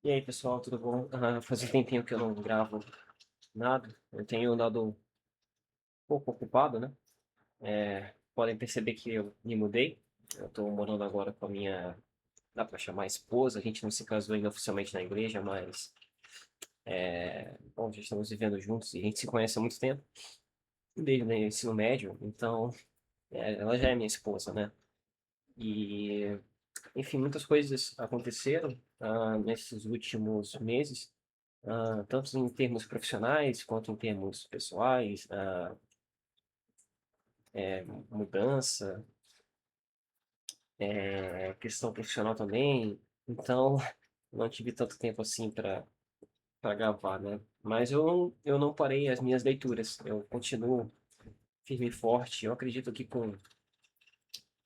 E aí, pessoal, tudo bom? Faz um tempinho que eu não gravo nada. Eu tenho andado um pouco ocupado, né? Podem perceber que eu me mudei. Eu tô morando agora com a minha, dá pra chamar esposa. A gente não se casou ainda oficialmente na igreja, mas, bom, já estamos vivendo juntos e a gente se conhece há muito tempo, desde o ensino médio. Então, ela já é minha esposa, né? E, enfim, muitas coisas aconteceram, nesses últimos meses. Tanto em termos profissionais quanto em termos pessoais, mudança, questão profissional também. Então, não tive tanto tempo assim para gravar, né? Mas eu não parei as minhas leituras. Eu continuo firme e forte. Eu acredito que com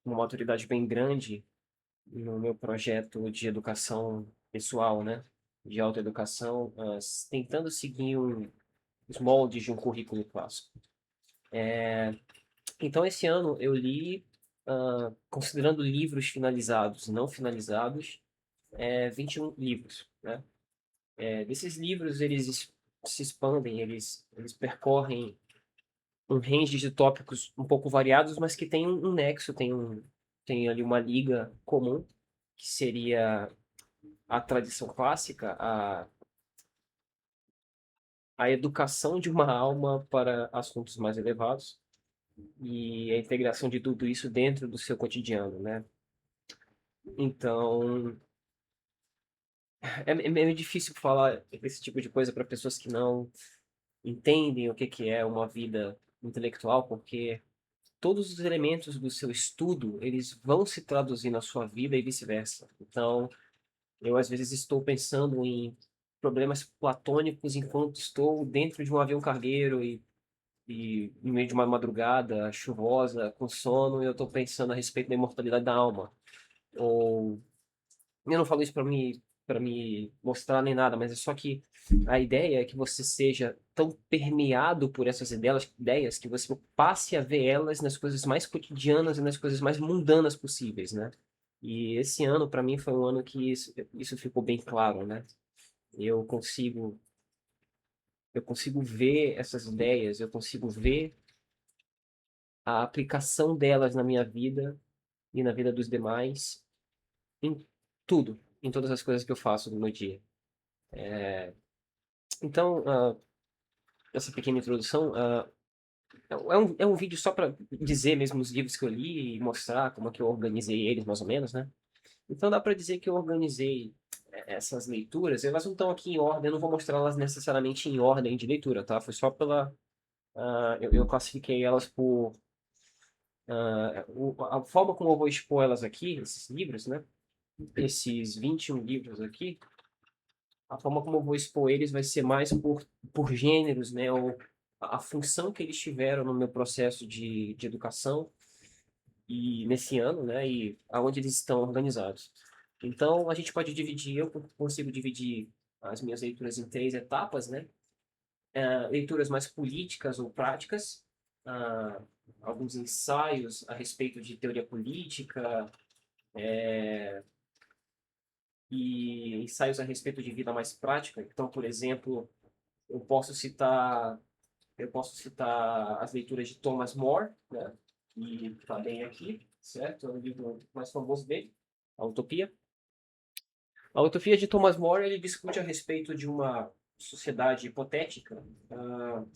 uma maturidade bem grande no meu projeto de educação pessoal, né? De autoeducação, tentando seguir os moldes de um currículo clássico. Então, esse ano eu li, considerando livros finalizados e não finalizados, 21 livros, né? Desses livros, se expandem, eles percorrem um range de tópicos um pouco variados, mas que tem um nexo, tem ali uma liga comum, que seria a tradição clássica, a educação de uma alma para assuntos mais elevados e a integração de tudo isso dentro do seu cotidiano, né? Então, é meio difícil falar esse tipo de coisa para pessoas que não entendem o que é uma vida intelectual, porque todos os elementos do seu estudo, eles vão se traduzir na sua vida e vice-versa. Então, eu às vezes estou pensando em problemas platônicos enquanto estou dentro de um avião cargueiro e no meio de uma madrugada chuvosa, com sono, e eu estou pensando a respeito da imortalidade da alma. Ou eu não falo isso para me mostrar nem nada, mas é só que a ideia é que você seja tão permeado por essas ideias que você passe a ver elas nas coisas mais cotidianas e nas coisas mais mundanas possíveis, né? E esse ano, para mim, foi um ano que isso ficou bem claro, né? Eu consigo, eu consigo ver essas ideias, eu consigo ver a aplicação delas na minha vida e na vida dos demais, em tudo, em todas as coisas que eu faço no meu dia. Então, essa pequena introdução, é um vídeo só para dizer mesmo os livros que eu li e mostrar como é que eu organizei eles, mais ou menos, né? Então dá para dizer que eu organizei essas leituras, elas não estão aqui em ordem, eu não vou mostrá-las necessariamente em ordem de leitura, tá? Foi só eu classifiquei elas por... a forma como eu vou expor elas aqui, esses livros, né? Esses 21 livros aqui, a forma como eu vou expor eles vai ser mais por gêneros, né? Ou a função que eles tiveram no meu processo de educação e nesse ano, né? E aonde eles estão organizados. Então, a gente pode dividir, eu consigo dividir as minhas leituras em três etapas, né? Leituras mais políticas ou práticas, ah, alguns ensaios a respeito de teoria política e ensaios a respeito de vida mais prática. Então, por exemplo, eu posso citar eu posso citar as leituras de Thomas More, né? Que está bem aqui, certo? É o livro mais famoso dele, A Utopia. A Utopia de Thomas More, ele discute a respeito de uma sociedade hipotética, uh,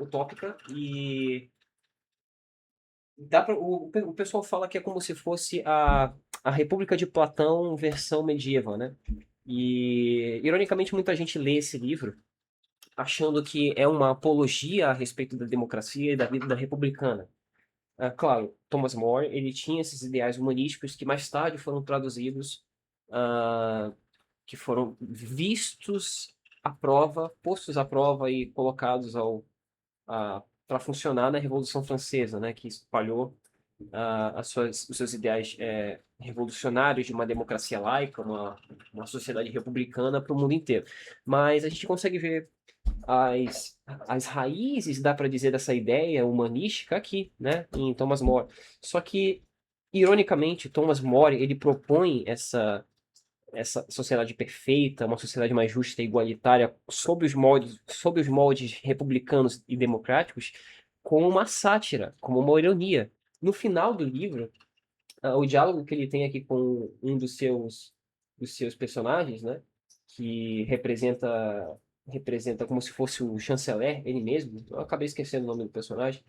utópica, e o pessoal fala que é como se fosse a República de Platão versão medieval, né? E, ironicamente, muita gente lê esse livro achando que é uma apologia a respeito da democracia e da vida republicana. Claro, Thomas More, ele tinha esses ideais humanísticos que mais tarde foram traduzidos, ah, que foram vistos à prova, postos à prova e colocados para funcionar na Revolução Francesa, né, que espalhou os seus ideais revolucionários de uma democracia laica, uma sociedade republicana para o mundo inteiro. Mas a gente consegue ver as, as raízes, dá para dizer, dessa ideia humanística aqui, né, em Thomas More. Só que, ironicamente, Thomas More ele propõe essa sociedade perfeita, uma sociedade mais justa e igualitária, sob os moldes republicanos e democráticos, como uma sátira, como uma ironia. No final do livro, o diálogo que ele tem aqui com um dos seus personagens, né, que representa como se fosse o chanceler, ele mesmo. Eu acabei esquecendo o nome do personagem,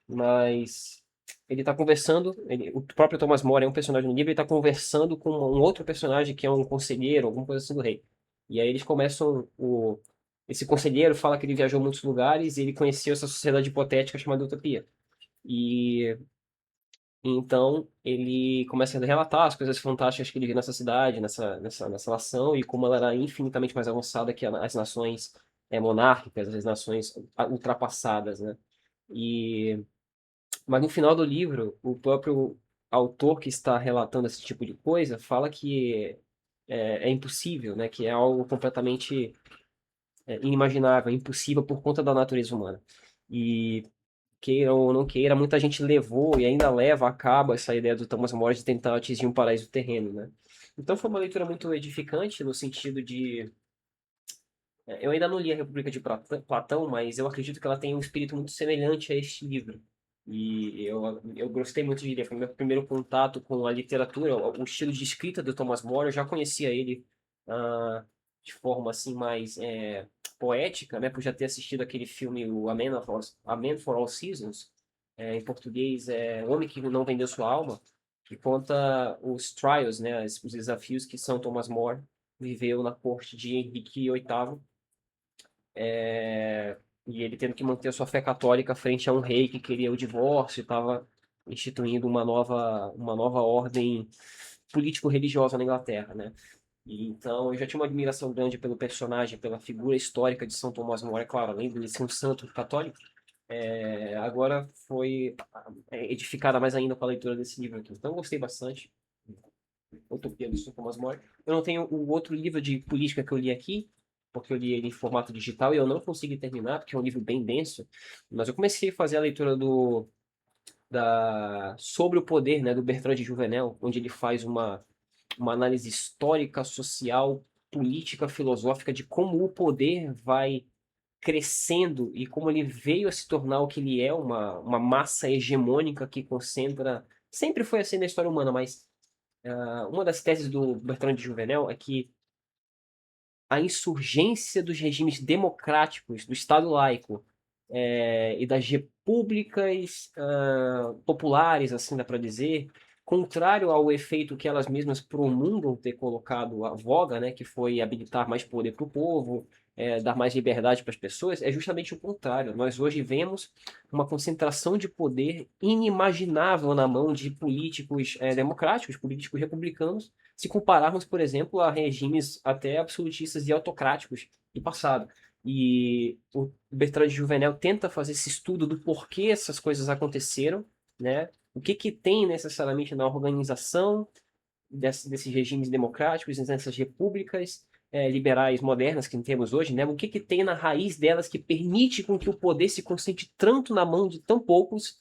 mas ele está conversando, o próprio Thomas More é um personagem no livro, ele está conversando com um outro personagem que é um conselheiro, alguma coisa assim do rei. E aí eles começam, esse conselheiro fala que ele viajou a muitos lugares e ele conheceu essa sociedade hipotética chamada Utopia. E então ele começa a relatar as coisas fantásticas que ele viu nessa cidade, nessa nação, e como ela era infinitamente mais avançada que as nações monárquicas, as nações ultrapassadas, né? E mas no final do livro, o próprio autor que está relatando esse tipo de coisa fala que é impossível, né? Que é algo completamente inimaginável, impossível por conta da natureza humana. E queira ou não queira, muita gente levou e ainda leva a cabo essa ideia do Thomas More de tentar atingir um paraíso terreno, né? Então foi uma leitura muito edificante no sentido de eu ainda não li a República de Platão, mas eu acredito que ela tem um espírito muito semelhante a este livro. E eu gostei muito de ler. Foi meu primeiro contato com a literatura, o estilo de escrita do Thomas More. Eu já conhecia ele de forma assim mais poética, né? Por já ter assistido aquele filme, A Man for All Seasons. Em português, O Homem que Não Vendeu Sua Alma, que conta os trials, né? Os desafios que São Thomas More viveu na corte de Henrique VIII, e ele tendo que manter a sua fé católica frente a um rei que queria o divórcio e estava instituindo uma nova ordem político-religiosa na Inglaterra, né? E, então eu já tinha uma admiração grande pelo personagem, pela figura histórica de São Tomás More, claro, além de ele ser um santo católico, agora foi edificada mais ainda com a leitura desse livro aqui. Então eu gostei bastante. Utopia do São Tomás More. Eu não tenho o outro livro de política que eu li aqui, porque eu li ele em formato digital e eu não consegui terminar, porque é um livro bem denso. Mas eu comecei a fazer a leitura sobre o poder, né, do Bertrand de Juvenel, onde ele faz uma análise histórica, social, política, filosófica de como o poder vai crescendo e como ele veio a se tornar o que ele é, uma massa hegemônica que concentra. Sempre foi assim na história humana, mas uma das teses do Bertrand de Juvenel é que a insurgência dos regimes democráticos, do Estado laico e das repúblicas populares, assim dá para dizer, contrário ao efeito que elas mesmas promulgam ter colocado à voga, né, que foi habilitar mais poder para o povo, dar mais liberdade para as pessoas, é justamente o contrário. Nós hoje vemos uma concentração de poder inimaginável na mão de políticos democráticos, políticos republicanos, se compararmos, por exemplo, a regimes até absolutistas e autocráticos do passado. E o Bertrand de Juvenel tenta fazer esse estudo do porquê essas coisas aconteceram, né? O que que tem necessariamente na organização desses regimes democráticos, dessas repúblicas liberais modernas que temos hoje, né? O que que tem na raiz delas que permite com que o poder se concentre tanto na mão de tão poucos,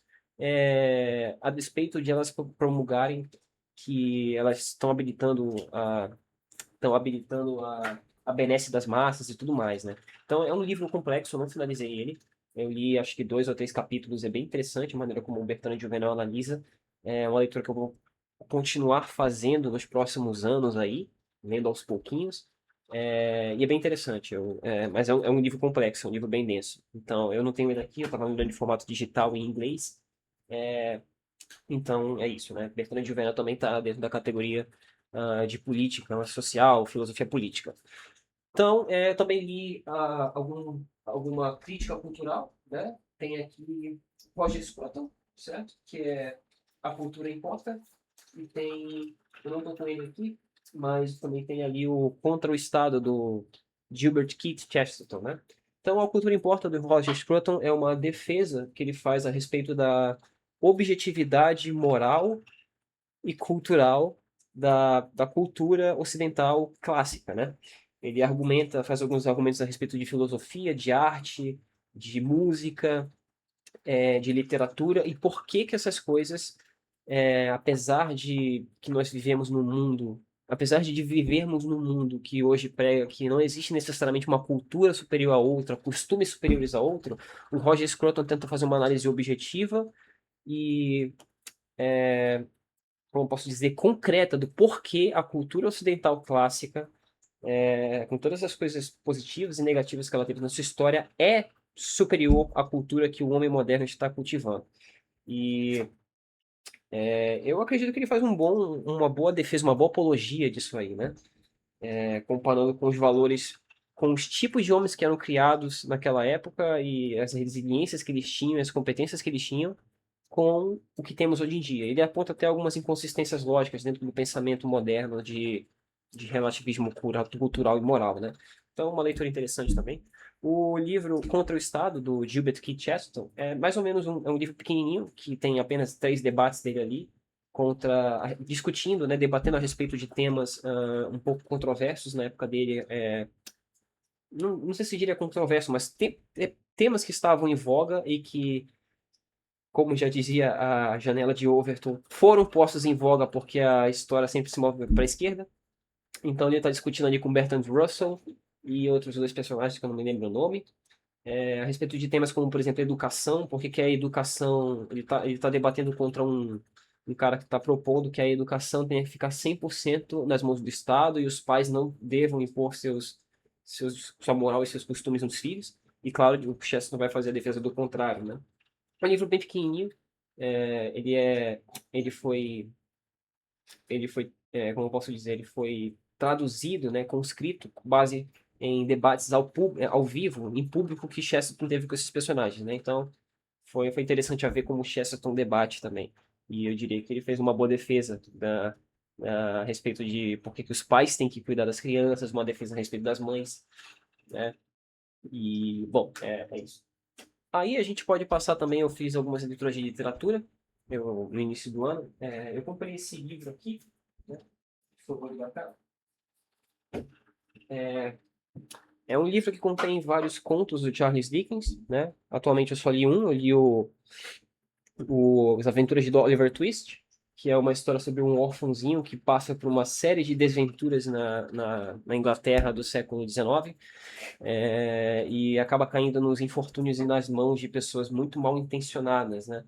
a despeito de elas promulgarem que elas estão habilitando a benesse das massas e tudo mais, né? Então é um livro complexo, eu não finalizei ele. Eu li acho que 2 ou 3 capítulos, é bem interessante a maneira como o Bertrand Juvenal analisa. É uma leitura que eu vou continuar fazendo nos próximos anos aí, lendo aos pouquinhos. E é bem interessante, mas é um livro complexo, é um livro bem denso. Então, eu não tenho ele aqui, eu estava lendo em formato digital em inglês. É, então, é isso, né? Bertrand Juvenal também está dentro da categoria de política social, filosofia política. Então, também li alguma crítica cultural, né? Tem aqui Roger Scruton, certo? Que é A Cultura Importa. E tem, eu não estou com ele aqui, mas também tem ali o Contra o Estado, do Gilbert Keith Chesterton, né? Então, A Cultura Importa, do Roger Scruton, é uma defesa que ele faz a respeito da objetividade moral e cultural da cultura ocidental clássica, né? Ele faz alguns argumentos a respeito de filosofia, de arte, de música, de literatura e por que que essas coisas, apesar de que nós vivemos num mundo apesar de vivermos num mundo que hoje prega que não existe necessariamente uma cultura superior a outra, costumes superiores a outro, o Roger Scruton tenta fazer uma análise objetiva e, como eu posso dizer, concreta do porquê a cultura ocidental clássica, com todas as coisas positivas e negativas que ela teve na sua história, é superior à cultura que o homem moderno está cultivando. E eu acredito que ele faz uma boa defesa, uma boa apologia disso aí, né? Comparando com os valores, com os tipos de homens que eram criados naquela época e as resiliências que eles tinham, as competências que eles tinham, com o que temos hoje em dia. Ele aponta até algumas inconsistências lógicas dentro do pensamento moderno de relativismo cultural e moral, né? Então, uma leitura interessante também. O livro Contra o Estado, do Gilbert Keith Chesterton, é mais ou menos um livro pequenininho, que tem apenas 3 debates dele ali, discutindo, né, debatendo a respeito de temas um pouco controversos na época dele. Não sei se diria controverso, mas temas que estavam em voga e que, como já dizia a janela de Overton, foram postos em voga porque a história sempre se move para a esquerda. Então ele está discutindo ali com Bertrand Russell e outros dois personagens que eu não me lembro o nome, a respeito de temas como, por exemplo, educação, porque que a educação, ele tá debatendo contra um cara que está propondo que a educação tenha que ficar 100% nas mãos do Estado e os pais não devam impor sua moral e seus costumes nos filhos. E claro, o Chesterton vai fazer a defesa do contrário, né? É um livro bem pequenininho, ele foi, como eu posso dizer, ele foi traduzido, né, conscrito, com base em debates ao vivo, em público, que Chesterton teve com esses personagens, né? Então, foi interessante a ver como o Chesterton debate também. E eu diria que ele fez uma boa defesa a respeito de por que os pais têm que cuidar das crianças, uma defesa a respeito das mães, né? E, bom, é isso. Aí a gente pode passar também, eu fiz algumas leituras de literatura, no início do ano. Eu comprei esse livro aqui, né? Por favor, da cá. É um livro que contém vários contos do Charles Dickens, né? Atualmente eu só li um, eu li As Aventuras de Oliver Twist, que é uma história sobre um órfãozinho que passa por uma série de desventuras na Inglaterra do século XIX, e acaba caindo nos infortúnios e nas mãos de pessoas muito mal intencionadas, né?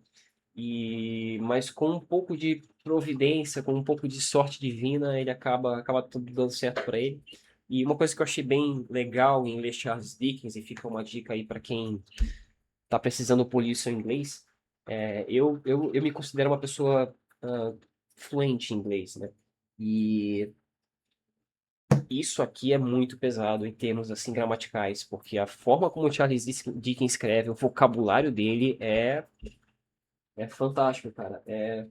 Mas com um pouco de providência, com um pouco de sorte divina, ele acaba tudo dando certo para ele. E uma coisa que eu achei bem legal em ler Charles Dickens, e fica uma dica aí para quem está precisando polir seu inglês, eu me considero uma pessoa fluente em inglês, né? E isso aqui é muito pesado em termos assim gramaticais, porque a forma como o Charles Dickens escreve, o vocabulário dele é fantástico, cara. É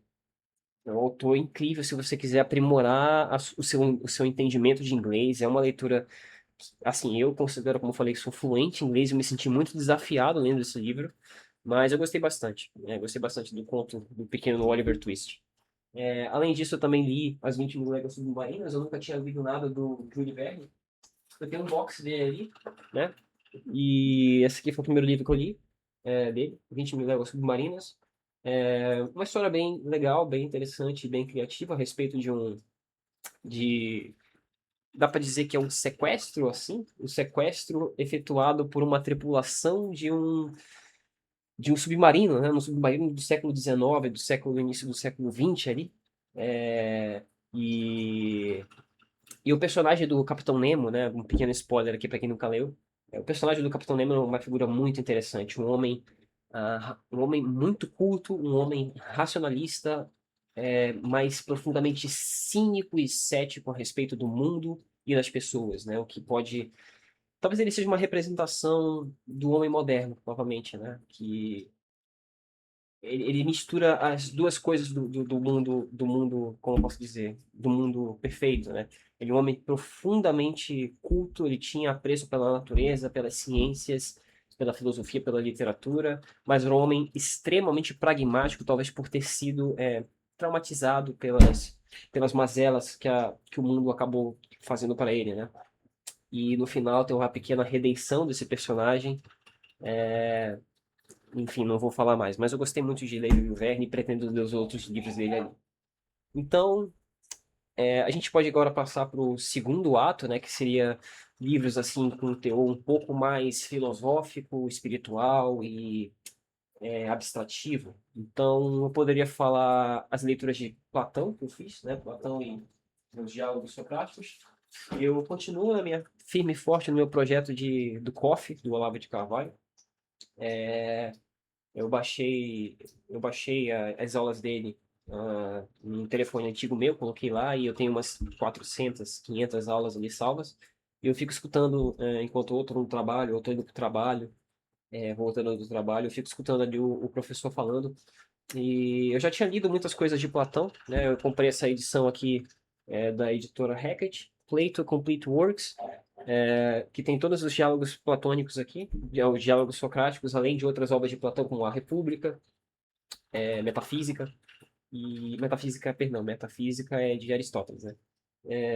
um autor incrível se você quiser aprimorar o seu entendimento de inglês. É uma leitura, assim, eu considero, como eu falei, que sou fluente em inglês, eu me senti muito desafiado lendo esse livro, mas eu gostei bastante. Gostei bastante do conto do pequeno Oliver Twist. Além disso, eu também li As 20 Mil Léguas Submarinas, eu nunca tinha lido nada do Jules Verne. Eu tenho um box dele ali, né? E esse aqui foi o primeiro livro que eu li, dele, 20 Mil Léguas Submarinas. Uma história bem legal, bem interessante, bem criativa a respeito de dá para dizer que é um sequestro, assim, um sequestro efetuado por uma tripulação de um submarino, né? Um submarino do século XIX, do início do século XX ali. É, e, e o personagem do Capitão Nemo, né? Um pequeno spoiler aqui para quem nunca leu. O personagem do Capitão Nemo é uma figura muito interessante, um homem muito culto, um homem racionalista, mas profundamente cínico e cético a respeito do mundo e das pessoas, né? O que pode, talvez ele seja uma representação do homem moderno, novamente, né? Que ele mistura as duas coisas do mundo, como eu posso dizer, do mundo perfeito, né? Ele é um homem profundamente culto, ele tinha apreço pela natureza, pelas ciências, pela filosofia, pela literatura, mas era um homem extremamente pragmático, talvez por ter sido traumatizado pelas mazelas que o mundo acabou fazendo para ele, né? E no final tem uma pequena redenção desse personagem. Enfim, não vou falar mais, mas eu gostei muito de ler Júlio Verne e pretendo ler os outros livros dele ali. Então, A gente pode agora passar para o segundo ato, né, que seria livros assim com um teor um pouco mais filosófico, espiritual e abstrativo. Então, eu poderia falar as leituras de Platão que eu fiz, né, Platão e os diálogos socráticos. Eu continuo na minha firme e forte no meu projeto do COF, do Olavo de Carvalho. Eu baixei, eu baixei as aulas dele num telefone antigo meu, coloquei lá e eu tenho umas 400, 500 aulas ali salvas. E eu fico escutando enquanto outro no trabalho, outro indo para o trabalho, voltando do trabalho, eu fico escutando ali o professor falando. E eu já tinha lido muitas coisas de Platão, né? Eu comprei essa edição aqui da editora Hackett, Plato Complete Works, que tem todos os diálogos platônicos aqui, os diálogos socráticos, além de outras obras de Platão, como a República, Metafísica, Metafísica é de Aristóteles, né?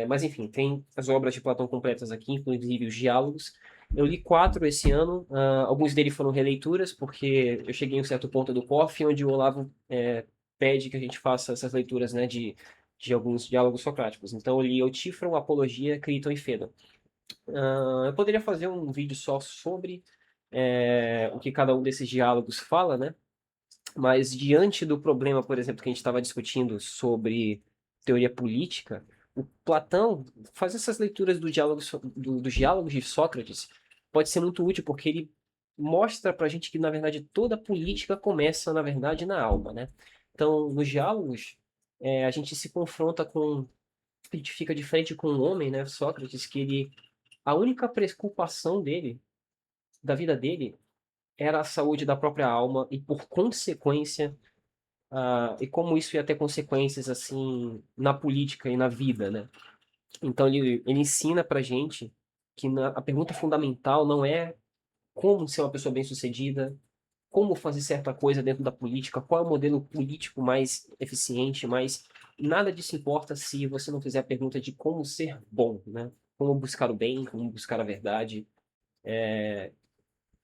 Mas enfim, tem as obras de Platão completas aqui, inclusive os diálogos. Eu li 4 esse ano, alguns deles foram releituras, porque eu cheguei em um certo ponto do COF, onde o Olavo pede que a gente faça essas leituras, né, de alguns diálogos socráticos. Então eu li Eutífron, Apologia, Criton e Fedon. Eu poderia fazer um vídeo só sobre o que cada um desses diálogos fala, né? Mas diante do problema, por exemplo, que a gente estava discutindo sobre teoria política, o Platão faz essas leituras dos diálogos de Sócrates pode ser muito útil porque ele mostra para a gente que, na verdade, toda política começa, na verdade, na alma, né? Então, nos diálogos, a gente se confronta com... A gente fica de frente com um homem, né, Sócrates, que ele... A única preocupação dele, da vida dele, era a saúde da própria alma e, por consequência, e como isso ia ter consequências assim na política e na vida, né? Então ele ensina pra gente que a pergunta fundamental não é como ser uma pessoa bem-sucedida, como fazer certa coisa dentro da política, qual é o modelo político mais eficiente, mas nada disso importa se você não fizer a pergunta de como ser bom, né? Como buscar o bem, como buscar a verdade.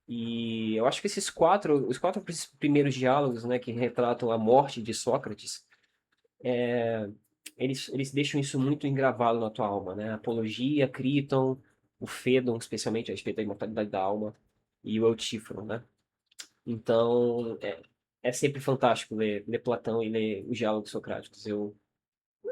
E eu acho que os quatro primeiros diálogos, né, que retratam a morte de Sócrates, eles deixam isso muito engravado na tua alma, né? Apologia, Criton, o Fédon, especialmente a respeito da imortalidade da alma, e o Eutífron, né? Então, é sempre fantástico ler Platão e ler os diálogos socráticos.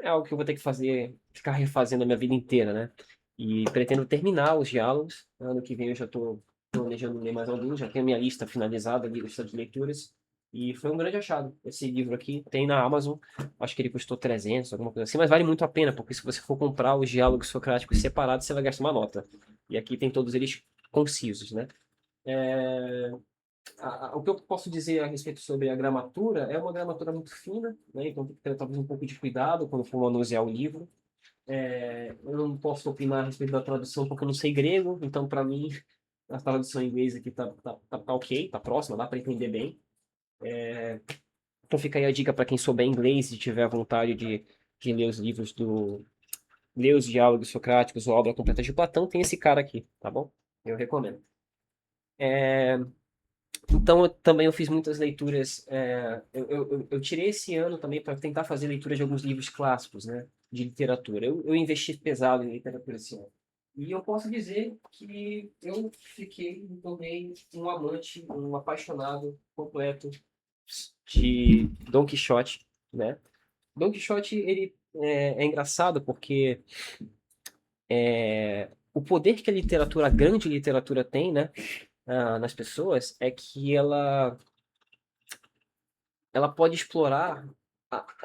É algo que eu vou ter que fazer, ficar refazendo a minha vida inteira, né? E pretendo terminar os diálogos. Ano que vem eu já estou planejando ler mais alguns, já tenho a minha lista finalizada, a lista de leituras. E foi um grande achado. Esse livro aqui tem na Amazon, acho que ele custou 300, alguma coisa assim, mas vale muito a pena, porque se você for comprar os diálogos socráticos separados, você vai gastar uma nota. E aqui tem todos eles concisos, né? É, o que eu posso dizer a respeito sobre a gramatura é uma gramatura muito fina, né? Então tem que ter talvez um pouco de cuidado quando for manusear o livro. Eu não posso opinar a respeito da tradução porque eu não sei grego, então para mim a tradução em inglês aqui tá ok, tá próxima, dá para entender bem. Então fica aí a dica para quem souber inglês e tiver vontade de ler os livros ler os diálogos socráticos ou a obra completa de Platão, tem esse cara aqui, tá bom? Eu recomendo. É, Então, eu fiz muitas leituras. Eu tirei esse ano também para tentar fazer leitura de alguns livros clássicos, né, de literatura. Eu investi pesado em literatura esse ano. E eu posso dizer que eu me tornei um amante, um apaixonado completo de Dom Quixote, né? Dom Quixote, ele é engraçado porque o poder que a literatura, a grande literatura tem, né, nas pessoas, é que ela pode explorar,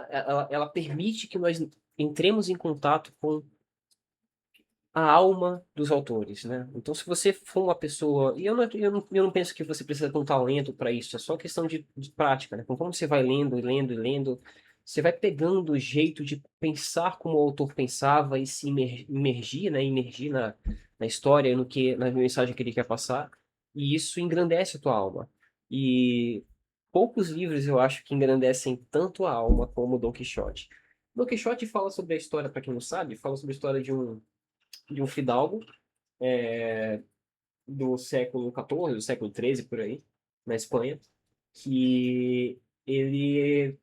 ela permite que nós entremos em contato com a alma dos autores, né? Então, se você for uma pessoa, e eu não penso que você precisa ter um talento para isso, é só questão de prática, né? Conforme você vai lendo, lendo e lendo, você vai pegando o jeito de pensar como o autor pensava e se imergir, né? Imergir na história, na mensagem que ele quer passar, e isso engrandece a tua alma. E poucos livros eu acho que engrandecem tanto a alma como Dom Quixote. Dom Quixote fala sobre a história, para quem não sabe, fala sobre a história de um fidalgo do século XIV, do século XIII, por aí, na Espanha, que ele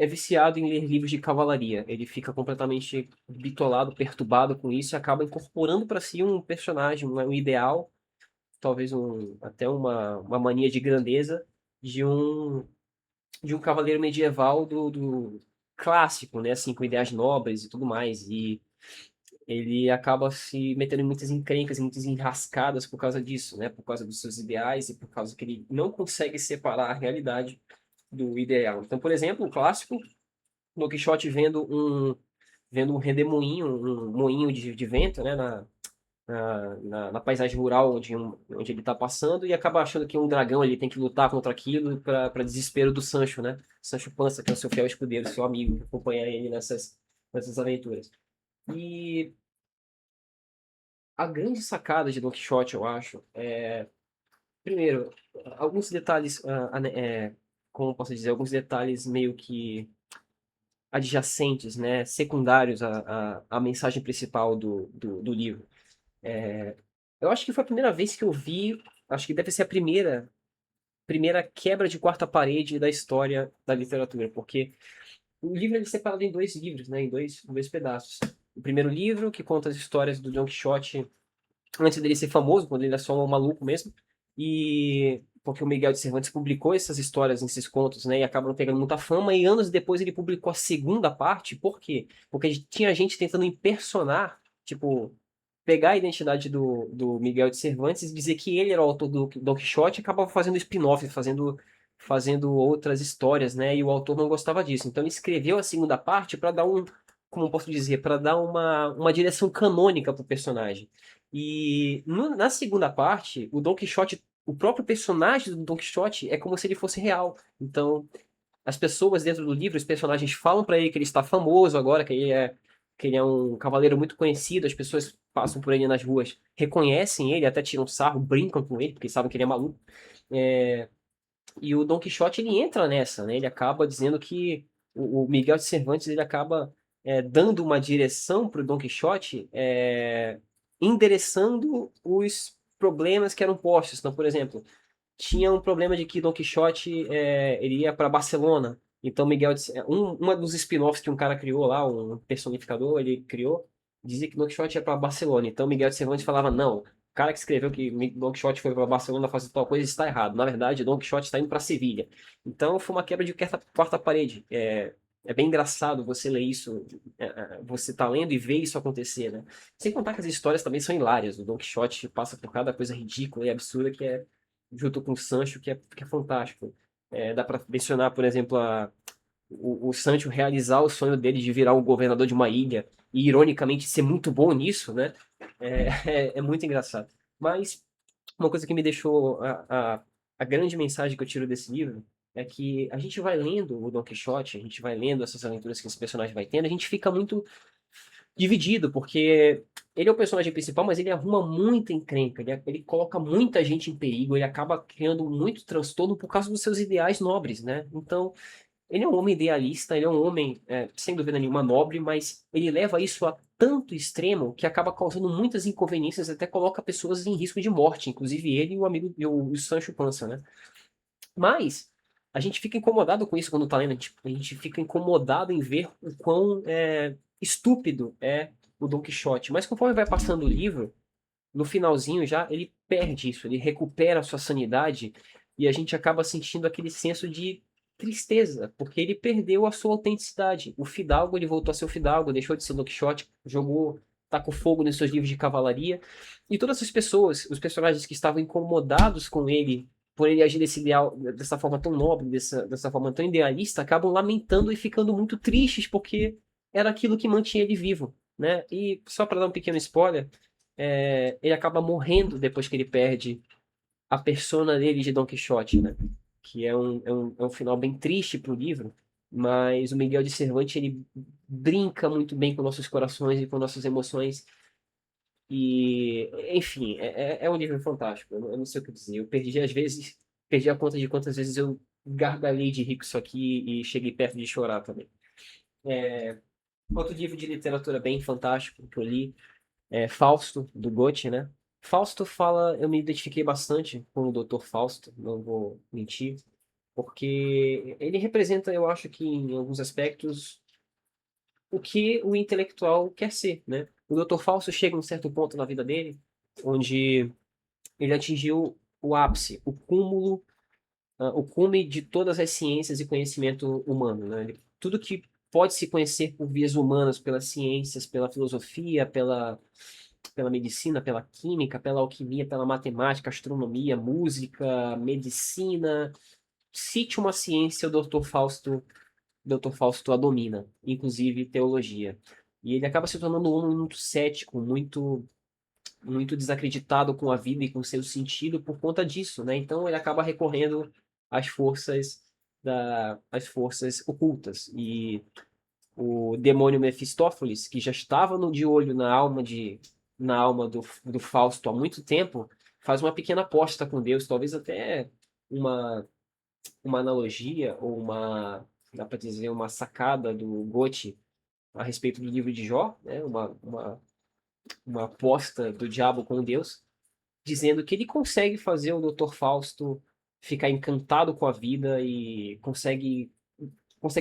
é viciado em ler livros de cavalaria. Ele fica completamente bitolado, perturbado com isso e acaba incorporando para si um personagem, um ideal, talvez até uma mania de grandeza de um cavaleiro medieval do clássico, né? Assim, com ideais nobres e tudo mais. E ele acaba se metendo em muitas encrencas, em muitas enrascadas por causa disso, né? Por causa dos seus ideais e por causa que ele não consegue separar a realidade do ideal. Então, por exemplo, o clássico, Don Quixote vendo um redemoinho, um moinho de vento, né? Na paisagem rural onde ele está passando e acaba achando que um dragão ele tem que lutar contra aquilo para desespero do Sancho, né? Sancho Panza, que é o seu fiel escudeiro, seu amigo, que acompanha ele nessas aventuras. E a grande sacada de Don Quixote, eu acho, primeiro, alguns detalhes, como posso dizer, alguns detalhes meio que adjacentes, né, secundários à mensagem principal do livro. Eu acho que foi a primeira vez que eu vi, acho que deve ser a primeira quebra de quarta parede da história da literatura, porque o livro ele é separado em dois livros, né, em dois pedaços. O primeiro livro, que conta as histórias do Don Quixote antes dele ser famoso, quando ele é só um maluco mesmo, e porque o Miguel de Cervantes publicou essas histórias, esses contos, né, e acabaram pegando muita fama, e anos depois ele publicou a segunda parte, por quê? Porque tinha gente tentando impersonar, tipo, pegar a identidade do Miguel de Cervantes e dizer que ele era o autor do Don Quixote e acabava fazendo spin-off, fazendo outras histórias, né, e o autor não gostava disso. Então ele escreveu a segunda parte para dar como eu posso dizer, para dar uma direção canônica para o personagem. E na segunda parte, o Don Quixote, o próprio personagem do Don Quixote é como se ele fosse real. Então, as pessoas dentro do livro, os personagens falam para ele que ele está famoso agora, que ele é um cavaleiro muito conhecido, as pessoas passam por ele nas ruas, reconhecem ele, até tiram sarro, brincam com ele, porque sabem que ele é maluco. É, e o Don Quixote, ele entra nessa, né? Ele acaba dizendo que o Miguel de Cervantes, ele acaba dando uma direção para o Don Quixote, endereçando os problemas que eram postos. Então, por exemplo, tinha um problema de que Don Quixote ele ia para Barcelona. Então, uma dos spin-offs que um cara criou lá, um personificador, ele criou, dizia que Don Quixote ia para Barcelona. Então, Miguel de Cervantes falava, não, o cara que escreveu que Don Quixote foi para Barcelona fazer tal coisa está errado. Na verdade, Don Quixote está indo para Sevilha. Então, foi uma quebra de quarta parede. É bem engraçado você ler isso, você tá lendo e ver isso acontecer, né? Sem contar que as histórias também são hilárias. O Don Quixote passa por cada coisa ridícula e absurda junto com o Sancho, que é fantástico. Dá para mencionar, por exemplo, o Sancho realizar o sonho dele de virar o governador de uma ilha e, ironicamente, ser muito bom nisso, né? É muito engraçado. Mas uma coisa que me deixou a grande mensagem que eu tiro desse livro é que a gente vai lendo o Don Quixote, a gente vai lendo essas aventuras que esse personagem vai tendo, a gente fica muito dividido, porque ele é o personagem principal, mas ele arruma muita encrenca, ele coloca muita gente em perigo, ele acaba criando muito transtorno por causa dos seus ideais nobres, né? Então, ele é um homem idealista, ele é um homem, sem dúvida nenhuma, nobre, mas ele leva isso a tanto extremo que acaba causando muitas inconveniências, até coloca pessoas em risco de morte, inclusive ele e o amigo, e o Sancho Panza, né? Mas a gente fica incomodado com isso quando tá lendo. A gente fica incomodado em ver o quão estúpido é o Don Quixote. Mas conforme vai passando o livro, no finalzinho já, ele perde isso, ele recupera a sua sanidade e a gente acaba sentindo aquele senso de tristeza, porque ele perdeu a sua autenticidade. O Fidalgo, ele voltou a ser o Fidalgo, deixou de ser Don Quixote, tacou fogo nos seus livros de cavalaria. E todas as pessoas, os personagens que estavam incomodados com ele, por ele agir dessa forma tão nobre, dessa forma tão idealista, acabam lamentando e ficando muito tristes, porque era aquilo que mantinha ele vivo, né? E só para dar um pequeno spoiler, ele acaba morrendo depois que ele perde a persona dele de Don Quixote, né? Que é um final bem triste pro livro, mas o Miguel de Cervantes ele brinca muito bem com nossos corações e com nossas emoções. E, enfim, é um livro fantástico. Eu não sei o que dizer. Eu perdi, às vezes, perdi a conta de quantas vezes eu gargalhei de rir com isso aqui e cheguei perto de chorar também. Outro livro de literatura bem fantástico que eu li Fausto, do Goethe, né? Fausto fala, eu me identifiquei bastante com o Dr. Fausto, não vou mentir, porque ele representa, eu acho que em alguns aspectos, o que o intelectual quer ser, né? O Dr. Fausto chega a um certo ponto na vida dele, onde ele atingiu o ápice, o cume de todas as ciências e conhecimento humano, né? Tudo que pode se conhecer por vias humanas, pelas ciências, pela filosofia, pela medicina, pela química, pela alquimia, pela matemática, astronomia, música, medicina. Cite uma ciência, o Dr. Fausto a domina, inclusive teologia. E ele acaba se tornando um homem muito cético, muito desacreditado com a vida e com seu sentido por conta disso, né? Então ele acaba recorrendo às forças ocultas. E o demônio Mefistófeles, que já estava de olho na alma do Fausto há muito tempo, faz uma pequena aposta com Deus, talvez até uma, uma analogia ou dá para dizer, uma sacada do Goethe a respeito do livro de Jó, né? Uma aposta do diabo com Deus, dizendo que ele consegue fazer o Dr. Fausto ficar encantado com a vida e consegue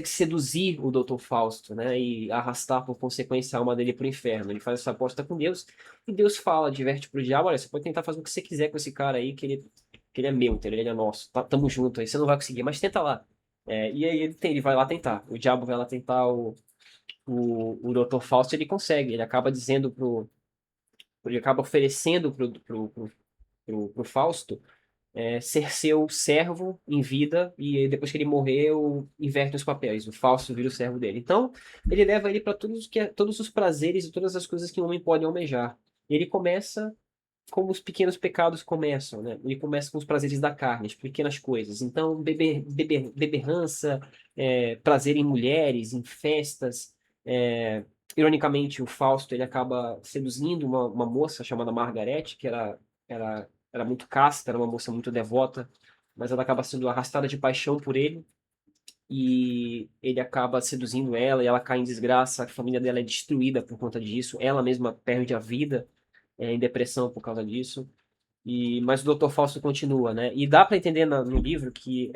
seduzir o Dr. Fausto, né, e arrastar por consequência a alma dele para o inferno. Ele faz essa aposta com Deus e Deus fala, diverte pro diabo, olha, você pode tentar fazer o que você quiser com esse cara aí, que ele é meu, entendeu? Ele é nosso, tamo junto aí, você não vai conseguir, mas tenta lá. E aí ele vai lá tentar, o diabo vai lá tentar o Dr. Fausto, ele consegue, ele acaba oferecendo pro Fausto ser seu servo em vida e depois que ele morreu, inverte os papéis. O Fausto vira o servo dele. Então, ele leva ele para todos os prazeres e todas as coisas que um homem pode almejar. E ele começa como os pequenos pecados começam, né? Ele começa com os prazeres da carne, as pequenas coisas. Então, beberrança, prazer em mulheres, em festas. Ironicamente, o Fausto ele acaba seduzindo uma moça chamada Margarete, que era muito casta, era uma moça muito devota, mas ela acaba sendo arrastada de paixão por ele e ele acaba seduzindo ela e ela cai em desgraça, a família dela é destruída por conta disso, ela mesma perde a vida em depressão por causa disso. Mas o Dr. Fausto continua, né? E dá para entender no livro que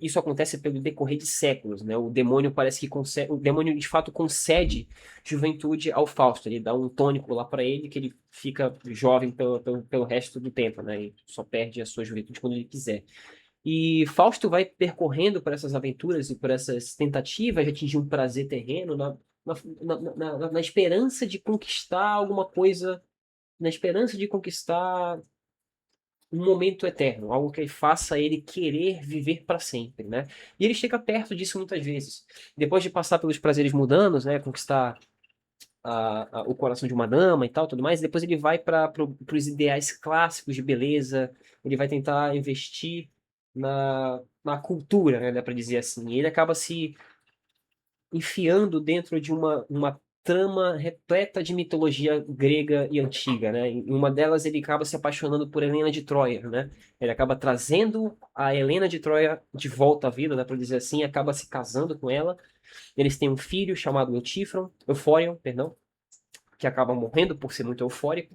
isso acontece pelo decorrer de séculos, né? O demônio parece que concede, o demônio de fato concede juventude ao Fausto. Ele dá um tônico lá para ele que ele fica jovem pelo resto do tempo, né? E só perde a sua juventude quando ele quiser. E Fausto vai percorrendo por essas aventuras e por essas tentativas de atingir um prazer terreno na esperança de conquistar alguma coisa, na esperança de conquistar um momento eterno, algo que faça ele querer viver para sempre, né? E ele chega perto disso muitas vezes. Depois de passar pelos prazeres mundanos, né, conquistar o coração de uma dama e tal, tudo mais, depois ele vai para os ideais clássicos de beleza, ele vai tentar investir na cultura, né, dá para dizer assim. E ele acaba se enfiando dentro de uma trama repleta de mitologia grega e antiga, né? Em uma delas ele acaba se apaixonando por Helena de Troia, né? Ele acaba trazendo a Helena de Troia de volta à vida, dá para dizer assim, acaba se casando com ela. Eles têm um filho chamado Eufórion, perdão, que acaba morrendo por ser muito eufórico,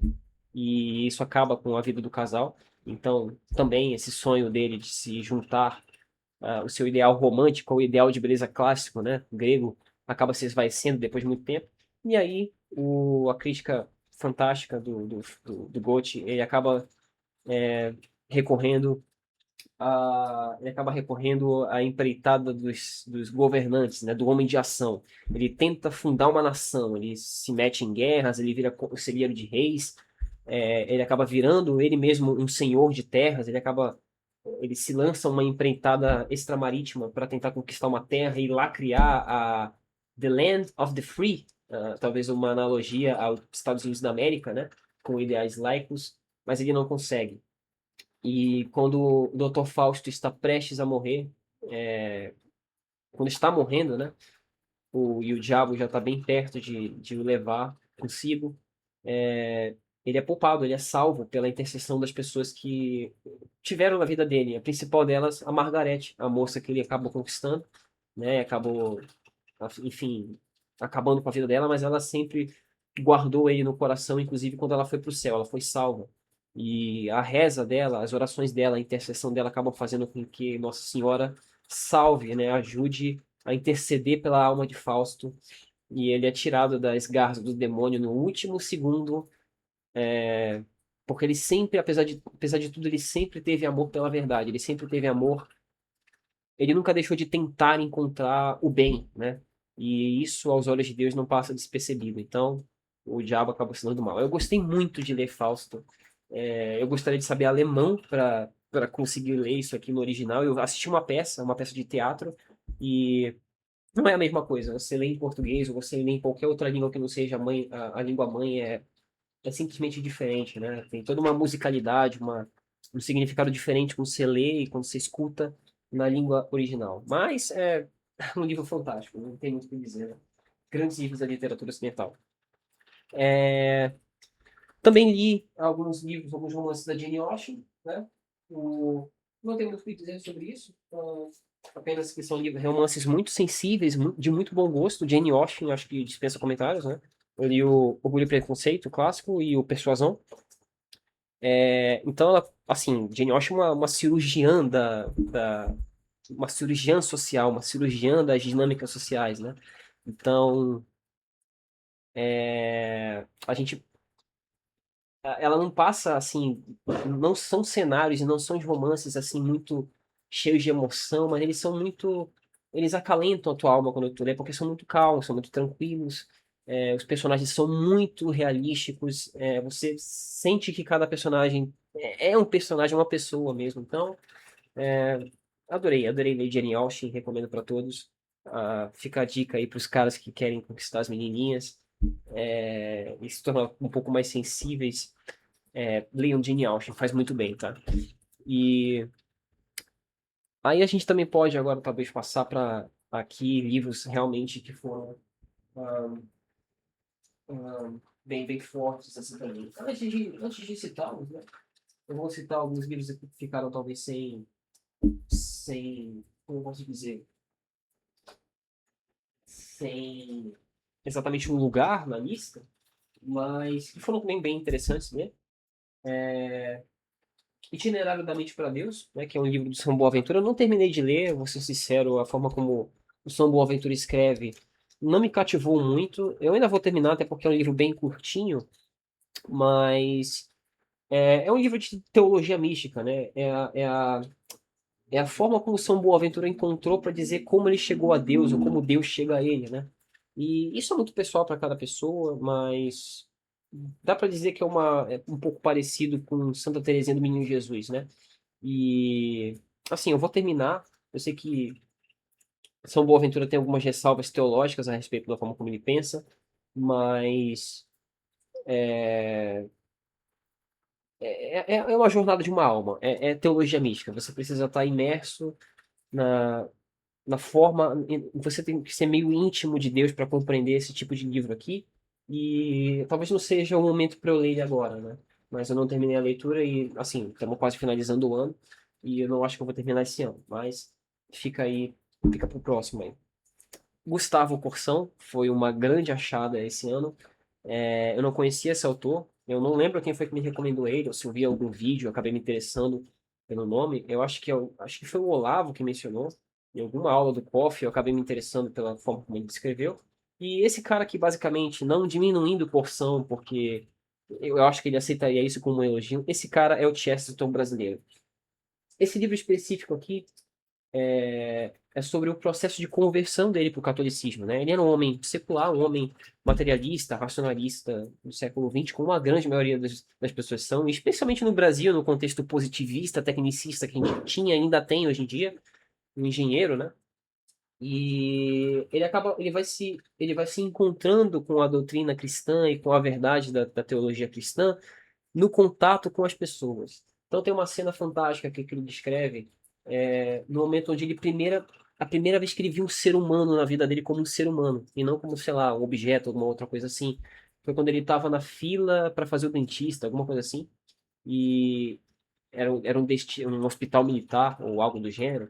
e isso acaba com a vida do casal. Então, também esse sonho dele de se juntar o seu ideal romântico, o ideal de beleza clássico, né, grego, acaba se esvaecendo depois de muito tempo. E aí, a crítica fantástica do Goethe, recorrendo ele acaba recorrendo à empreitada dos governantes, né, do homem de ação. Ele tenta fundar uma nação, ele se mete em guerras, ele vira conselheiro de reis, ele acaba virando ele mesmo um senhor de terras, ele se lança uma empreitada extramarítima para tentar conquistar uma terra e lá criar a The Land of the Free, talvez uma analogia aos Estados Unidos da América, né, com ideais laicos, mas ele não consegue. E quando o Dr. Fausto está prestes a morrer, quando está morrendo, né, e o diabo já está bem perto de o levar consigo, ele é poupado, ele é salvo pela intercessão das pessoas que tiveram na vida dele. A principal delas, a Margarete, a moça que ele acabou conquistando, né? Acabou, enfim, acabando com a vida dela, mas ela sempre guardou ele no coração, inclusive quando ela foi para o céu, ela foi salva. E a reza dela, as orações dela, a intercessão dela acabam fazendo com que Nossa Senhora salve, né, ajude a interceder pela alma de Fausto, e ele é tirado das garras do demônio no último segundo, porque ele sempre, apesar de tudo, ele sempre teve amor pela verdade, ele sempre teve amor, ele nunca deixou de tentar encontrar o bem, né? E isso, aos olhos de Deus, não passa despercebido. Então, o diabo acabou se dando mal. Eu gostei muito de ler Fausto. Eu gostaria de saber alemão para conseguir ler isso aqui no original. Eu assisti uma peça de teatro, e não é a mesma coisa. Você lê em português ou você lê em qualquer outra língua que não seja a língua mãe é simplesmente diferente, né? Tem toda uma musicalidade, um significado diferente quando você lê e quando você escuta na língua original. Mas é um livro fantástico, não tem muito o que dizer, né? Grandes livros da literatura ocidental. Também li alguns livros, alguns romances da Jane Austen, né? Não tenho muito o que dizer sobre isso, apenas que são romances muito sensíveis, de muito bom gosto. Jane Austen, acho que dispensa comentários, né? Eu li o Orgulho e Preconceito, o clássico, e o Persuasão. Então, ela, assim, Jane Austen é uma cirurgiã uma cirurgiã social, uma cirurgiã das dinâmicas sociais, né? Então, a gente, ela não passa, assim, não são cenários e não são romances, assim, muito cheios de emoção, mas eles acalentam a tua alma quando tu lê, porque são muito calmos, são muito tranquilos, os personagens são muito realísticos, você sente que cada personagem é um personagem, uma pessoa mesmo, então adorei ler Jane Austen, recomendo para todos. Fica a dica aí para os caras que querem conquistar as menininhas e se tornar um pouco mais sensíveis. Leiam Jane Austen, faz muito bem, tá? E aí a gente também pode agora talvez passar para aqui livros realmente que foram ah, bem fortes assim também. Antes de citá-los, né? Eu vou citar alguns livros que ficaram talvez sem, como eu posso dizer, sem exatamente um lugar na lista, mas que foram também bem interessantes, né? Itinerário da Mente para Deus, né, que é um livro do São Boaventura. Eu não terminei de ler, vou ser sincero, a forma como o São Boaventura escreve não me cativou muito. Eu ainda vou terminar, até porque é um livro bem curtinho, mas é um livro de teologia mística, né? É a forma como São Boaventura encontrou para dizer como ele chegou a Deus, ou como Deus chega a ele, né? E isso é muito pessoal para cada pessoa, mas dá para dizer que é um pouco parecido com Santa Teresinha do Menino Jesus, né? E assim, eu vou terminar. Eu sei que São Boaventura tem algumas ressalvas teológicas a respeito da forma como ele pensa, mas é uma jornada de uma alma, é teologia mística. Você precisa estar imerso na, na forma. Você tem que ser meio íntimo de Deus para compreender esse tipo de livro aqui. E talvez não seja o momento para eu ler ele agora, né? Mas eu não terminei a leitura e, assim, estamos quase finalizando o ano. E eu não acho que eu vou terminar esse ano. Mas fica aí, fica pro próximo aí. Gustavo Corsão foi uma grande achada esse ano. Eu não conhecia esse autor. Eu não lembro quem foi que me recomendou ele, ou se eu vi algum vídeo, eu acabei me interessando pelo nome. Acho que foi o Olavo que mencionou. Em alguma aula do COF, eu acabei me interessando pela forma como ele descreveu. E esse cara aqui, basicamente, não diminuindo porção, porque eu acho que ele aceitaria isso como um elogio. Esse cara é o Chesterton brasileiro. Esse livro específico aqui é sobre o processo de conversão dele para o catolicismo, né? Ele era um homem secular, um homem materialista, racionalista do século XX, como a grande maioria das pessoas são, e especialmente no Brasil, no contexto positivista, tecnicista que a gente tinha, ainda tem hoje em dia, um engenheiro, né? E ele vai se encontrando com a doutrina cristã e com a verdade da teologia cristã no contato com as pessoas. Então tem uma cena fantástica que ele descreve no momento onde a primeira vez que ele viu um ser humano na vida dele como um ser humano e não como, sei lá, um objeto, alguma outra coisa assim. Foi quando ele estava na fila para fazer o dentista, alguma coisa assim, e era um hospital militar ou algo do gênero,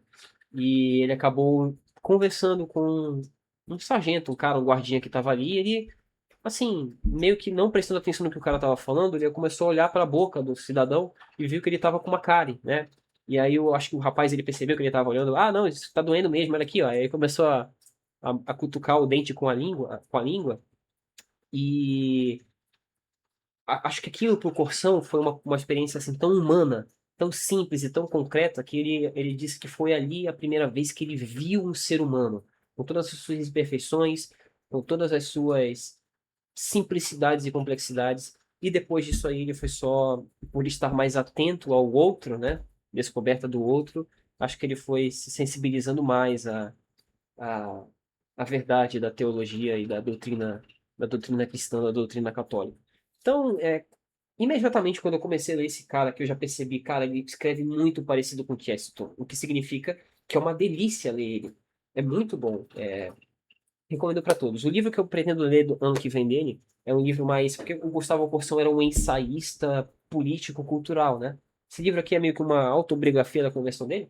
e ele acabou conversando com um sargento, um cara, um guardinha que estava ali, e ele assim, meio que não prestando atenção no que o cara tava falando, ele começou a olhar para a boca do cidadão e viu que ele tava com uma cárie, né? E aí eu acho que o rapaz ele percebeu que ele tava olhando, ah, não, isso tá doendo mesmo, olha aqui, ó. Aí começou a cutucar o dente com a língua, e acho que aquilo pro Corsão foi uma experiência assim tão humana, tão simples e tão concreta que ele disse que foi ali a primeira vez que ele viu um ser humano, com todas as suas imperfeições, com todas as suas simplicidades e complexidades. E depois disso aí ele foi só por estar mais atento ao outro, né? Descoberta do outro, acho que ele foi se sensibilizando mais a, a verdade da teologia e da doutrina cristã, da doutrina católica. Então, imediatamente quando eu comecei a ler esse cara, que eu já percebi, cara, ele escreve muito parecido com o Chesterton, o que significa que é uma delícia ler ele. É muito bom. Recomendo para todos. O livro que eu pretendo ler do ano que vem dele é um livro mais. Porque o Gustavo Corsão era um ensaísta político-cultural, né? Esse livro aqui é meio que uma autobiografia da conversão dele,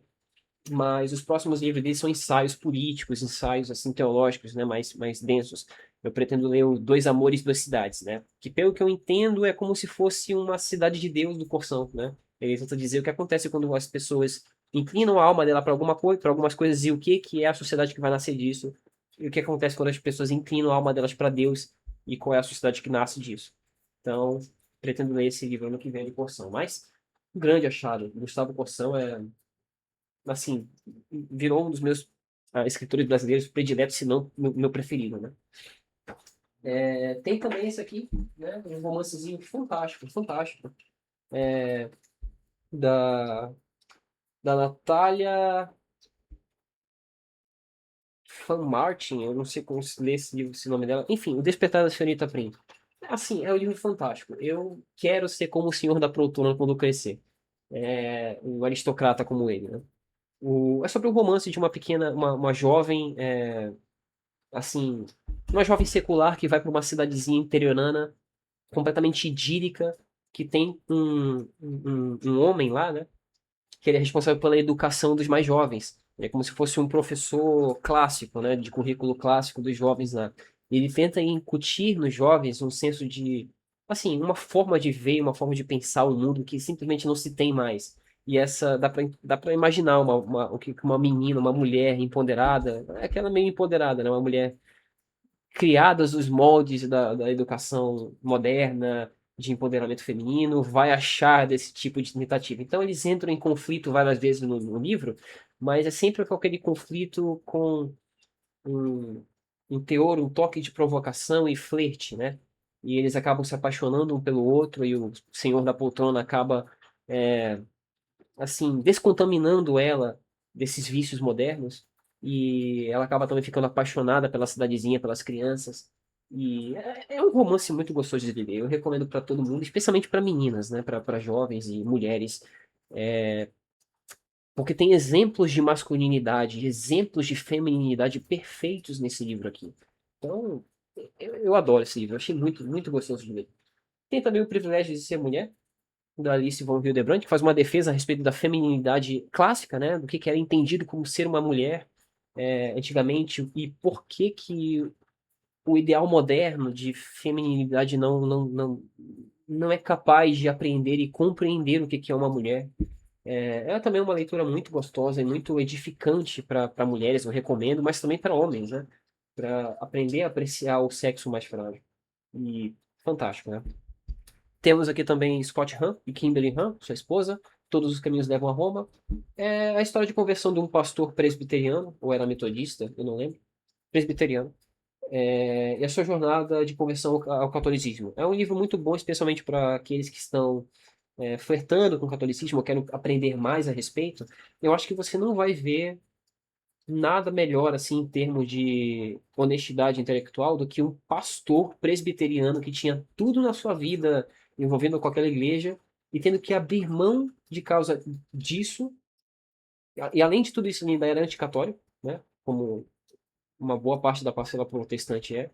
mas os próximos livros dele são ensaios políticos, ensaios assim teológicos, né, mais densos. Eu pretendo ler o Dois Amores, Duas Cidades, né? Que pelo que eu entendo é como se fosse uma cidade de Deus do Corsão, né? Ele tenta dizer o que acontece quando as pessoas inclinam a alma dela para alguma coisa, para algumas coisas e o que é a sociedade que vai nascer disso, e o que acontece quando as pessoas inclinam a alma delas para Deus e qual é a sociedade que nasce disso. Então, pretendo ler esse livro ano que vem de Corsão. Mas um grande achado, Gustavo Corsão assim, virou um dos meus escritores brasileiros prediletos, se não meu preferido, né? Tem também esse aqui, né? Um romancezinho fantástico, fantástico, da, da Natália Fan Martin, eu não sei como se lê esse livro, esse nome dela. Enfim, O Despertar da Senhorita Prim. Assim, é um livro fantástico. Eu quero ser como o senhor da poltrona quando eu crescer. Um aristocrata como ele, né? É sobre o romance de uma pequena, uma jovem, assim, uma jovem secular que vai para uma cidadezinha interiorana completamente idílica, que tem um homem lá, né? Que ele é responsável pela educação dos mais jovens. Ele é como se fosse um professor clássico, né? De currículo clássico dos jovens lá. E ele tenta incutir nos jovens um senso de, assim, uma forma de ver, uma forma de pensar o mundo que simplesmente não se tem mais. E essa, dá pra imaginar o que uma menina, uma mulher empoderada, é aquela meio empoderada, né? Uma mulher criadas os moldes da educação moderna, de empoderamento feminino, vai achar desse tipo de tentativa. Então, eles entram em conflito várias vezes no livro, mas é sempre com aquele conflito com um, um teor, um toque de provocação e flerte, né? E eles acabam se apaixonando um pelo outro, e o senhor da poltrona acaba, assim, descontaminando ela desses vícios modernos, e ela acaba também ficando apaixonada pela cidadezinha, pelas crianças. E é um romance muito gostoso de ler. Eu recomendo para todo mundo, especialmente para meninas, né, para jovens e mulheres, porque tem exemplos de masculinidade, exemplos de feminilidade perfeitos nesse livro aqui. Então, eu adoro esse livro, eu achei muito, muito gostoso de ler. Tem também o privilégio de ser mulher, da Alice von Hildebrand, que faz uma defesa a respeito da feminilidade clássica, né, do que era entendido como ser uma mulher antigamente e por que que o ideal moderno de feminilidade não é capaz de aprender e compreender o que que é uma mulher. É também uma leitura muito gostosa e muito edificante para mulheres, eu recomendo, mas também para homens, né, para aprender a apreciar o sexo mais frágil. E fantástico, né? Temos aqui também Scott Hahn e Kimberly Hahn, sua esposa. Todos os caminhos levam a Roma. É a história de conversão de um pastor presbiteriano, ou era metodista, eu não lembro. Presbiteriano. E a sua jornada de conversão ao catolicismo. É um livro muito bom, especialmente para aqueles que estão flertando com o catolicismo, ou querem aprender mais a respeito. Eu acho que você não vai ver nada melhor assim em termos de honestidade intelectual do que um pastor presbiteriano que tinha tudo na sua vida envolvendo com aquela igreja e tendo que abrir mão de causa disso. E além de tudo isso, ele ainda era anticatólico, né? Como uma boa parte da parcela protestante é.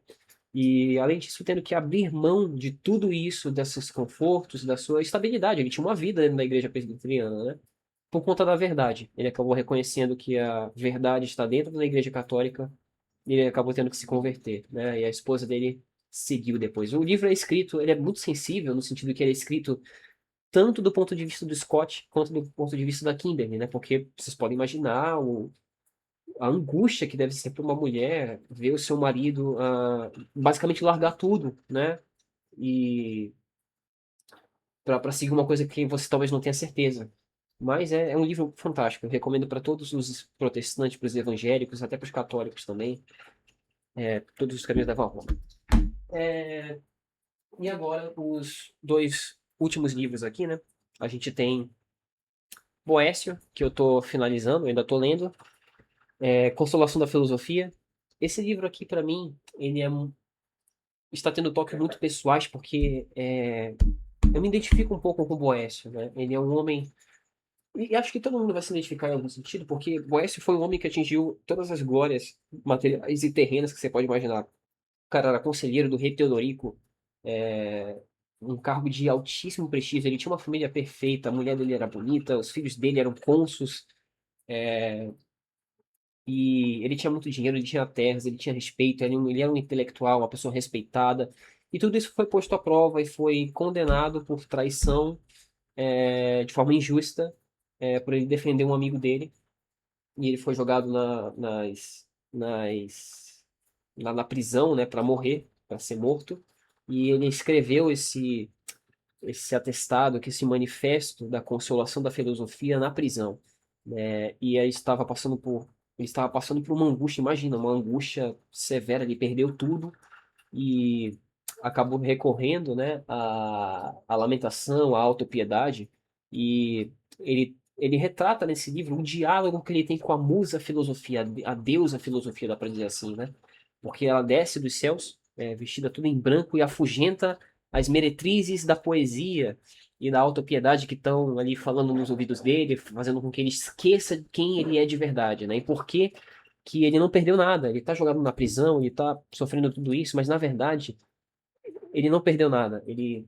E além disso, tendo que abrir mão de tudo isso, desses confortos, da sua estabilidade. Ele tinha uma vida dentro da igreja presbiteriana, né? Por conta da verdade. Ele acabou reconhecendo que a verdade está dentro da Igreja Católica e ele acabou tendo que se converter, né? E a esposa dele seguiu depois. O livro é escrito, ele é muito sensível no sentido que ele é escrito tanto do ponto de vista do Scott quanto do ponto de vista da Kimberly, né? Porque vocês podem imaginar a angústia que deve ser para uma mulher ver o seu marido basicamente largar tudo, né? E para seguir uma coisa que você talvez não tenha certeza. Mas é um livro fantástico. Eu recomendo para todos os protestantes, para os evangélicos, até para os católicos também. Todos os caminhos levam a Roma. E agora, os dois últimos livros aqui, né? A gente tem Boécio, que eu estou finalizando, eu ainda estou lendo. Consolação da Filosofia. Esse livro aqui, para mim, está tendo toques muito pessoais, porque eu me identifico um pouco com o Boécio, né? Ele é um homem. E acho que todo mundo vai se identificar em algum sentido, porque Boécio foi um homem que atingiu todas as glórias materiais e terrenas que você pode imaginar. O cara era conselheiro do rei Teodorico, é, um cargo de altíssimo prestígio. Ele tinha uma família perfeita, a mulher dele era bonita, os filhos dele eram cônsules, e ele tinha muito dinheiro, ele tinha terras, ele tinha respeito, ele era um intelectual, uma pessoa respeitada. E tudo isso foi posto à prova e foi condenado por traição, de forma injusta, por ele defender um amigo dele. E ele foi jogado na prisão, né, para morrer, para ser morto. E ele escreveu esse atestado, que esse manifesto da consolação da filosofia na prisão, né? E aí ele estava passando por uma angústia, imagina, uma angústia severa, ele perdeu tudo e acabou recorrendo, né, à lamentação, à autopiedade, e ele retrata nesse livro um diálogo que ele tem com a musa filosofia, a deusa filosofia, dá para dizer assim, né? Porque ela desce dos céus, vestida tudo em branco, e afugenta as meretrizes da poesia e da autopiedade que estão ali falando nos ouvidos dele, fazendo com que ele esqueça quem ele é de verdade, né? E por que ele não perdeu nada. Ele tá jogado na prisão, ele tá sofrendo tudo isso, mas na verdade, ele não perdeu nada. Ele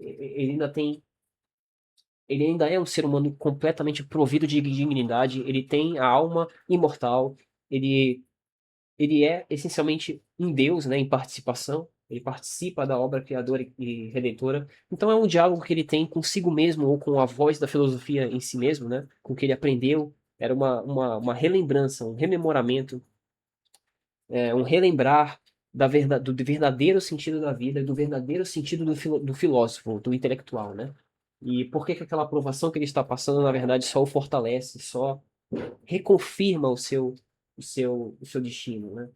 ainda tem. Ele ainda é um ser humano completamente provido de dignidade. Ele tem a alma imortal. Ele, ele é essencialmente um Deus, né, em participação. Ele participa da obra criadora e redentora. Então é um diálogo que ele tem consigo mesmo, ou com a voz da filosofia em si mesmo, né? Com o que ele aprendeu. Era uma relembrança, um rememoramento, um relembrar do verdadeiro sentido da vida, do verdadeiro sentido do filósofo, do intelectual, né? E por que que aquela aprovação que ele está passando, na verdade, só o fortalece, só reconfirma o seu destino, né?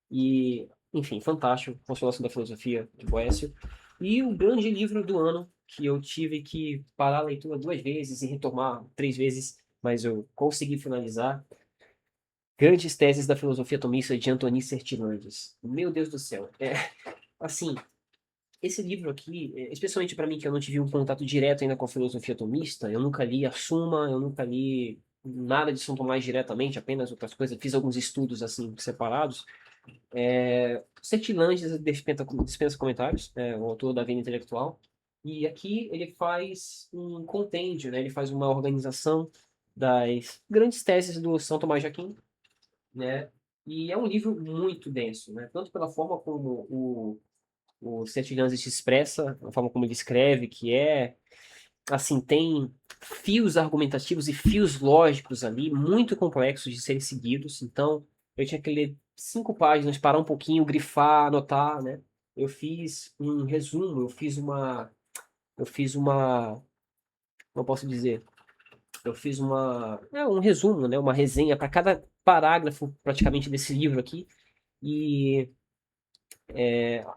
E, enfim, fantástico, Consolação da Filosofia, de Boécio. E o grande livro do ano, que eu tive que parar a leitura 2 vezes e retomar 3 vezes, mas eu consegui finalizar, Grandes Teses da Filosofia Tomista, de Antonin Sertilanges. Meu Deus do céu. Assim, esse livro aqui, especialmente para mim, que eu não tive um contato direto ainda com a filosofia tomista, eu nunca li a Suma, eu nunca li nada de São Tomás diretamente, apenas outras coisas, fiz alguns estudos assim separados. Sertilanges dispensa comentários, o autor da Vida Intelectual, e aqui ele faz um compêndio, né? Ele faz uma organização das grandes teses do São Tomás de Aquino, né? E é um livro muito denso, né? Tanto pela forma como o Sertilhães se expressa, a forma como ele escreve, que assim, tem fios argumentativos e fios lógicos ali, muito complexos de serem seguidos. Então, eu tinha que ler 5 páginas, parar um pouquinho, grifar, anotar, né? Eu fiz um resumo, como eu posso dizer? Eu fiz um resumo, né? Uma resenha para cada parágrafo, praticamente, desse livro aqui. E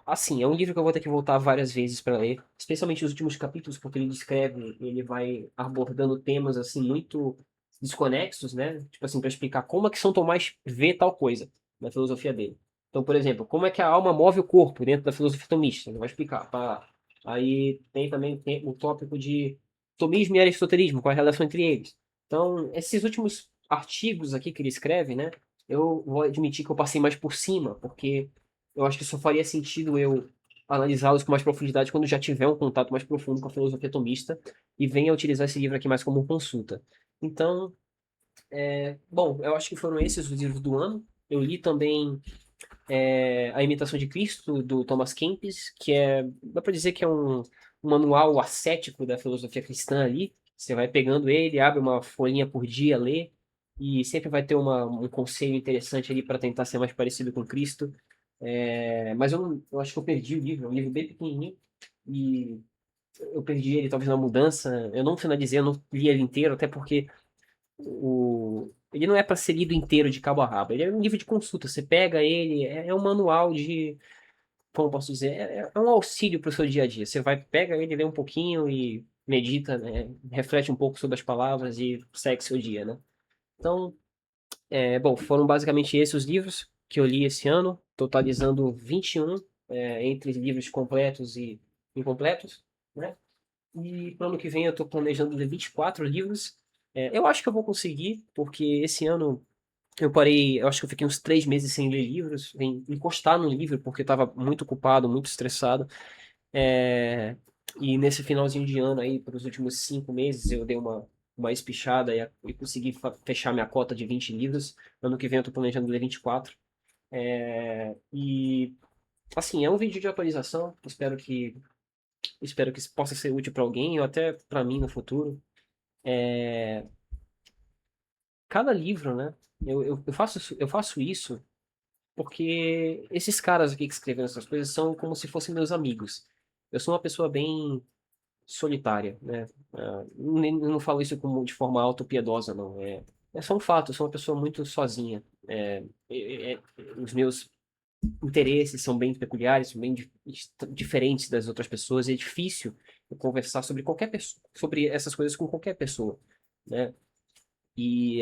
assim, é um livro que eu vou ter que voltar várias vezes para ler, especialmente os últimos capítulos, porque ele descreve, ele vai abordando temas assim muito desconexos, né? Tipo assim, para explicar como é que São Tomás vê tal coisa na filosofia dele. Então, por exemplo, como é que a alma move o corpo dentro da filosofia tomista? Ele vai explicar. Aí tem o tópico de tomismo e aristotelismo, qual é a relação entre eles. Então, esses últimos artigos aqui que ele escreve, né? Eu vou admitir que eu passei mais por cima, porque eu acho que só faria sentido eu analisá-los com mais profundidade quando já tiver um contato mais profundo com a filosofia tomista e venha utilizar esse livro aqui mais como consulta. Então, bom, eu acho que foram esses os livros do ano. Eu li também A Imitação de Cristo, do Thomas Kempis, que dá para dizer que é um manual ascético da filosofia cristã ali. Você vai pegando ele, abre uma folhinha por dia, lê, e sempre vai ter um conselho interessante ali para tentar ser mais parecido com Cristo. Mas eu acho que eu perdi o livro, é um livro bem pequenininho, e eu perdi ele talvez na mudança. Eu não finalizei, eu não li ele inteiro, até porque ele não é para ser lido inteiro de cabo a rabo. Ele é um livro de consulta. Você pega ele, é um manual de, como eu posso dizer, é um auxílio para o seu dia a dia. Você vai, pega ele, lê um pouquinho e medita, né? Reflete um pouco sobre as palavras e segue seu dia, né? Então, bom, foram basicamente esses os livros que eu li esse ano, totalizando 21, entre livros completos e incompletos, né? E para o ano que vem eu estou planejando ler 24 livros. Eu acho que eu vou conseguir, porque esse ano eu parei, eu acho que eu fiquei uns 3 meses sem ler livros, sem encostar no livro, porque eu estava muito ocupado, muito estressado. E nesse finalzinho de ano aí, para os últimos 5 meses, eu dei uma espichada e consegui fechar minha cota de 20 livros. Ano que vem eu estou planejando ler 24. E, assim, é um vídeo de atualização. Espero que isso possa ser útil para alguém ou até para mim no futuro. Cada livro, né? Eu faço isso porque esses caras aqui que escreveram essas coisas são como se fossem meus amigos. Eu sou uma pessoa bem solitária, né? Eu não falo isso como de forma autopiedosa, não. É só um fato, eu sou uma pessoa muito sozinha. Os meus interesses são bem peculiares, são bem diferentes das outras pessoas, e é difícil eu conversar sobre qualquer pessoa, sobre essas coisas com qualquer pessoa, né? E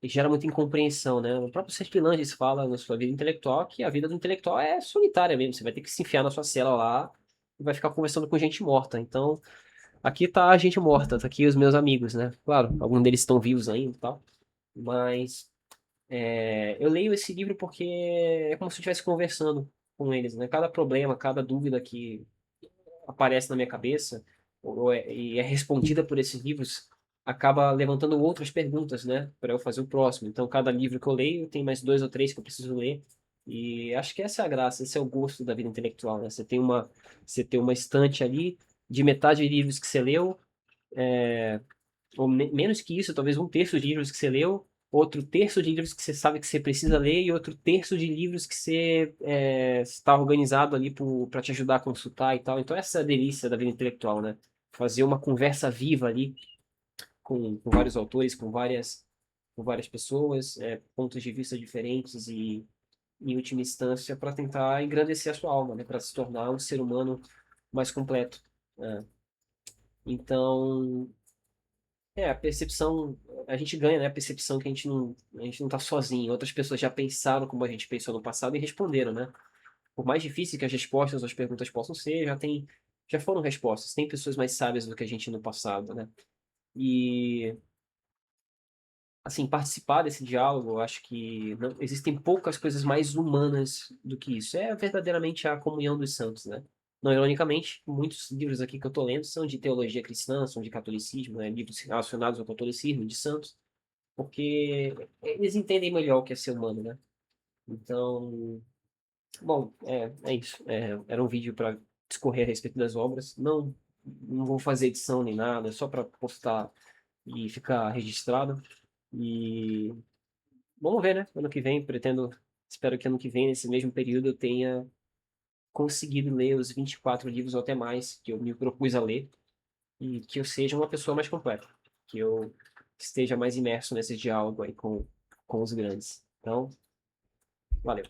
gera muita incompreensão, né? O próprio Seth Landis fala na sua vida intelectual que a vida do intelectual é solitária mesmo. Você vai ter que se enfiar na sua cela lá e vai ficar conversando com gente morta. Então, aqui tá a gente morta, tá aqui os meus amigos, né? Claro, alguns deles estão vivos ainda e tal. Mas eu leio esse livro porque é como se eu estivesse conversando com eles, né? Cada problema, cada dúvida que aparece na minha cabeça e é respondida por esses livros acaba levantando outras perguntas, né, para eu fazer o próximo. Então, cada livro que eu leio tem mais dois ou três que eu preciso ler. E acho que essa é a graça, esse é o gosto da vida intelectual, né? Você tem uma estante ali de metade de livros que você leu, ou menos que isso, talvez um terço de livros que você leu, outro terço de livros que você sabe que você precisa ler e outro terço de livros que você está organizado ali para te ajudar a consultar e tal. Então essa é a delícia da vida intelectual, né? Fazer uma conversa viva ali com vários autores, com várias pessoas, pontos de vista diferentes e, em última instância, para tentar engrandecer a sua alma, né? Para se tornar um ser humano mais completo, né? Então, a percepção, a gente ganha, né? A percepção que a gente não tá sozinho. Outras pessoas já pensaram como a gente pensou no passado e responderam, né? Por mais difícil que as respostas às perguntas possam ser, já foram respostas. Tem pessoas mais sábias do que a gente no passado, né? E, assim, participar desse diálogo, eu acho que não, existem poucas coisas mais humanas do que isso. É verdadeiramente a comunhão dos santos, né? Não, ironicamente, muitos livros aqui que eu tô lendo são de teologia cristã, são de catolicismo, né? Livros relacionados ao catolicismo, de santos, porque eles entendem melhor o que é ser humano, né? Então, bom, é isso. Era um vídeo para discorrer a respeito das obras. Não vou fazer edição nem nada, é só para postar e ficar registrado. E vamos ver, né? Ano que vem, espero que ano que vem, nesse mesmo período, eu tenha conseguido ler os 24 livros ou até mais que eu me propus a ler e que eu seja uma pessoa mais completa, que eu esteja mais imerso nesse diálogo aí com os grandes. Então, valeu.